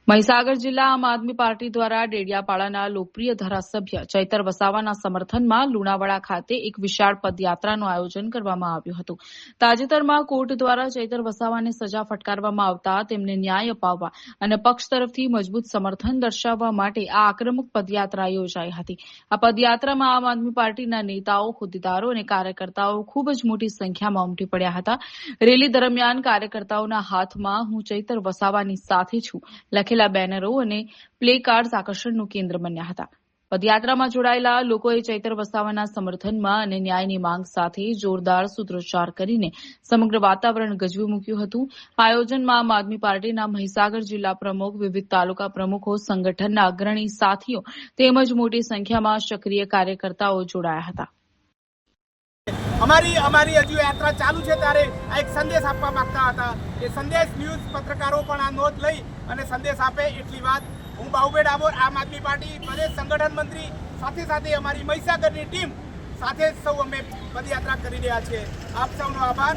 મહીસાગર જિલ્લા આમ આદમી પાર્ટી દ્વારા ડેડિયાપાડાના લોકપ્રિય ધારાસભ્ય ચૈતર વસાવાના સમર્થનમાં લુણાવાડા ખાતે એક વિશાળ પદયાત્રાનું આયોજન કરવામાં આવ્યું હતું. તાજેતરમાં કોર્ટ દ્વારા ચૈતર વસાવાને સજા ફટકારવામાં આવતા તેમને ન્યાય અપાવવા અને પક્ષ તરફથી મજબૂત સમર્થન દર્શાવવા માટે આ આક્રમક પદયાત્રા યોજાઈ હતી. આ પદયાત્રામાં આમ આદમી પાર્ટીના નેતાઓ, હોદ્દેદારો અને કાર્યકર્તાઓ ખૂબ જ મોટી સંખ્યામાં ઉમટી પડ્યા હતા. રેલી દરમિયાન કાર્યકર્તાઓના હાથમાં હું ચૈતર વસાવાની સાથે છું લખેલા બેનરો અને પ્લે કાર્ડ્સ આકર્ષણનું કેન્દ્ર બન્યા હતા. પદયાત્રામાં જોડાયેલા લોકોએ ચૈતર વસાવાના સમર્થનમાં અને ન્યાયની માંગ સાથે જોરદાર સૂત્રોચ્ચાર કરીને સમગ્ર વાતાવરણ ગજવી મૂક્યું હતું. આયોજનમાં આમ આદમી પાર્ટીના મહીસાગર જિલ્લા પ્રમુખ, વિવિધ તાલુકા પ્રમુખો, સંગઠનના અગ્રણી સાથીઓ તેમજ મોટી સંખ્યામાં સક્રિય કાર્યકર્તાઓ જોડાયા હતા. અમારી હજુ યાત્રા ચાલુ છે ત્યારે આ એક સંદેશ આપવા માંગતા હતા. એ સંદેશ ન્યૂઝ પત્રકારો પણ આ નોંધ લઈ અને સંદેશ આપે એટલી વાત. હું બાહુભાઈ ડામોર, આમ આદમી પાર્ટી પ્રદેશ સંગઠન મંત્રી, સાથે અમારી મહીસાગરની ટીમ સાથે સૌ અમે પદયાત્રા કરી રહ્યા છીએ. આપ સૌનો આભાર.